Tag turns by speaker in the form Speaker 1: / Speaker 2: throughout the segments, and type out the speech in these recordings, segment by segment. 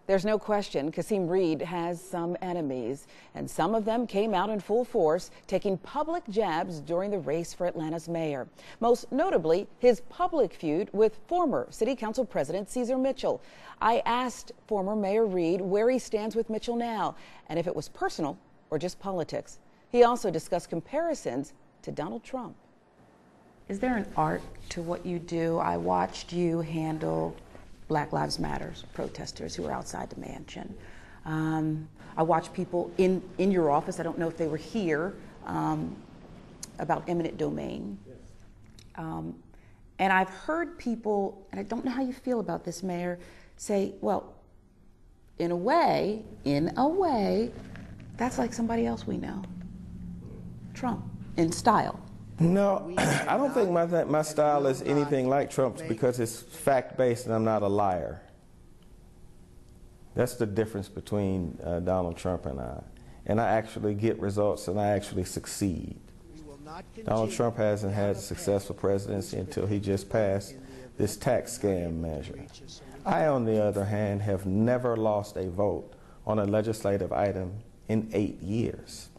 Speaker 1: There's no question Kasim Reed has some enemies, and some of them came out in full force, taking public jabs during the race for Atlanta's mayor. Most notably, his public feud with former City Council President Cesar Mitchell. I asked former Mayor Reed where he stands with Mitchell now, and if it was personal or just politics. He also discussed comparisons to Donald Trump. Is there an art to what you do? I watched you handle Black Lives Matter protesters who were outside the mansion. I watched people in your office, I don't know if they were here, about eminent domain. And I've heard people, and I don't know how you feel about this, Mayor, say, well, in a way, that's like somebody else we know. Trump, in style.
Speaker 2: No, I don't think my style is anything like Trump's because it's fact-based and I'm not a liar. That's the difference between Donald Trump and I. And I actually get results and I actually succeed. Donald Trump hasn't had a successful presidency until he just passed this tax scam measure. I, on the other hand, have never lost a vote on a legislative item in 8 years.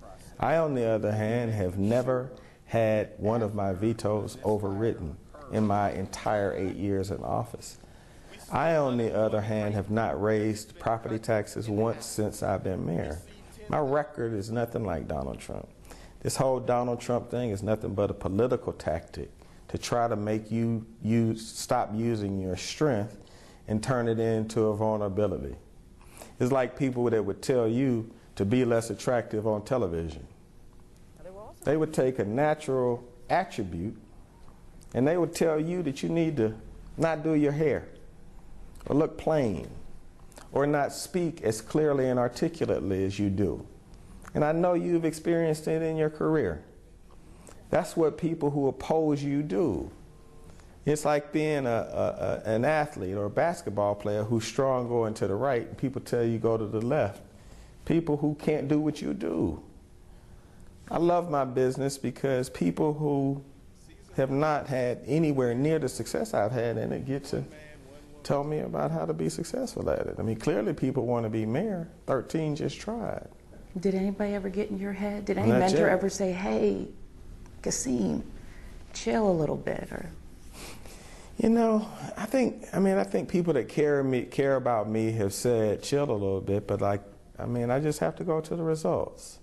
Speaker 2: I, on the other hand, have never had one of my vetoes overridden in my entire 8 years in office. I, on the other hand, have not raised property taxes once since I've been mayor. My record is nothing like Donald Trump. This whole Donald Trump thing is nothing but a political tactic to try to make you stop using your strength and turn it into a vulnerability. It's like people that would tell you to be less attractive on television. They would take a natural attribute and they would tell you that you need to not do your hair or look plain or not speak as clearly and articulately as you do. And I know you've experienced it in your career. That's what people who oppose you do. It's like being an athlete or a basketball player who's strong going to the right and people tell you go to the left. People who can't do what you do. I love my business because people who have not had anywhere near the success I've had in it get to tell me about how to be successful at it. I mean, clearly people want to be mayor. 13 just tried.
Speaker 1: Did anybody ever get in your head? Did any mentor ever say, hey, Kasim, chill a little bit? Or?
Speaker 2: You know, I think people that care about me have said chill a little bit, but I just have to go to the results.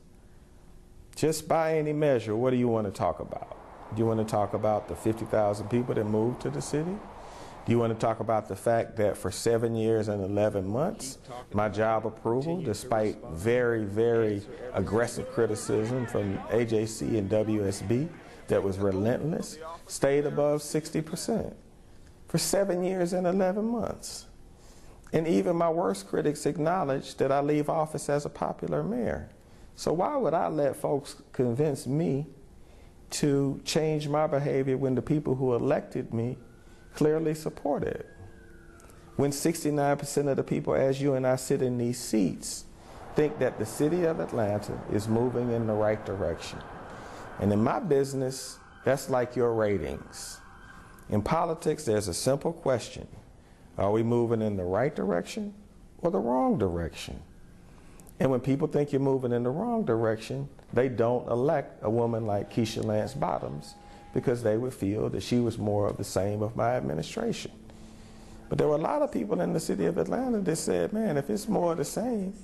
Speaker 2: Just by any measure, what do you want to talk about? Do you want to talk about the 50,000 people that moved to the city? Do you want to talk about the fact that for 7 years and 11 months, my job approval, despite very, very aggressive criticism from AJC and WSB that was relentless, stayed above 60% for 7 years and 11 months? And even my worst critics acknowledge that I leave office as a popular mayor. So why would I let folks convince me to change my behavior when the people who elected me clearly support it? When 69% of the people, as you and I sit in these seats, think that the city of Atlanta is moving in the right direction. And in my business, that's like your ratings. In politics, there's a simple question. Are we moving in the right direction or the wrong direction? And when people think you're moving in the wrong direction, they don't elect a woman like Keisha Lance Bottoms because they would feel that she was more of the same of my administration. But there were a lot of people in the city of Atlanta that said, man, if it's more of the same,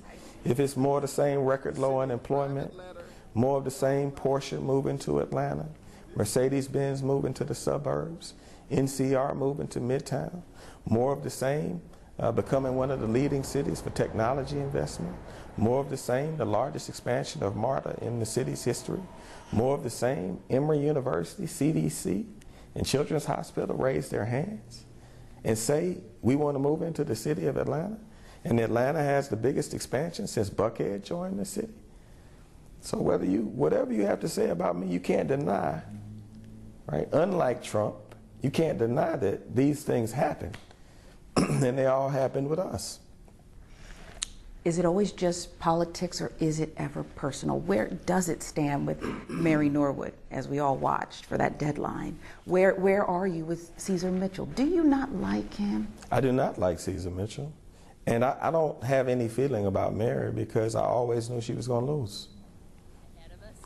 Speaker 2: if it's more of the same record low unemployment, more of the same Porsche moving to Atlanta, Mercedes-Benz moving to the suburbs, NCR moving to Midtown, more of the same, becoming one of the leading cities for technology investment, more of the same, the largest expansion of MARTA in the city's history, more of the same, Emory University, CDC, and Children's Hospital raise their hands and say, we want to move into the city of Atlanta, and Atlanta has the biggest expansion since Buckhead joined the city. So whatever you have to say about me, you can't deny, right? Unlike Trump, you can't deny that these things happen, and they all happened with us.
Speaker 1: Is it always just politics, or is it ever personal? Where does it stand with Mary Norwood, as we all watched for that deadline? Where are you with Cesar Mitchell? Do you not like him?
Speaker 2: I do not like Cesar Mitchell. And I don't have any feeling about Mary because I always knew she was going to lose.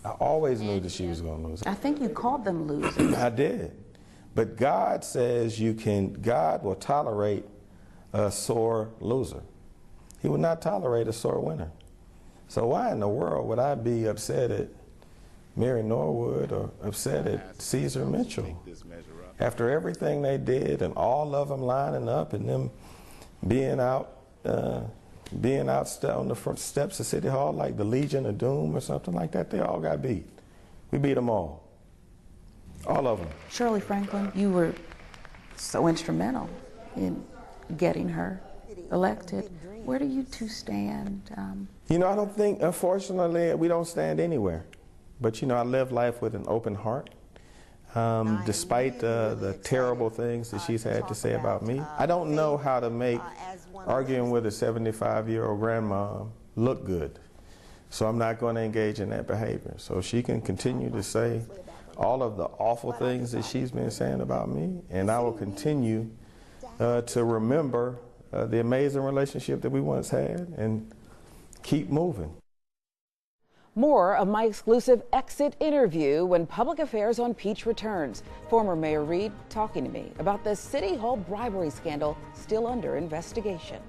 Speaker 2: I always knew that she was going to lose.
Speaker 1: I think you called them losers.
Speaker 2: I did. But God says God will tolerate a sore loser. He will not tolerate a sore winner. So why in the world would I be upset at Mary Norwood or upset at Caesar Mitchell? After everything they did and all of them lining up and them being out on the front steps of City Hall like the Legion of Doom or something like that, they all got beat. We beat them all. All of them.
Speaker 1: Shirley Franklin, you were so instrumental in getting her elected. Where do you two stand?
Speaker 2: You know, I don't think, unfortunately, we don't stand anywhere. But, you know, I live life with an open heart. Despite the terrible things that she's had to say about me, I don't know how to make arguing with a 75-year-old grandma look good. So I'm not going to engage in that behavior. So she can continue to say all of the awful things that she's been saying about me, and I will continue to remember the amazing relationship that we once had and keep moving.
Speaker 1: More of my exclusive exit interview when Public Affairs on Peach returns. Former Mayor Reed talking to me about the City Hall bribery scandal still under investigation.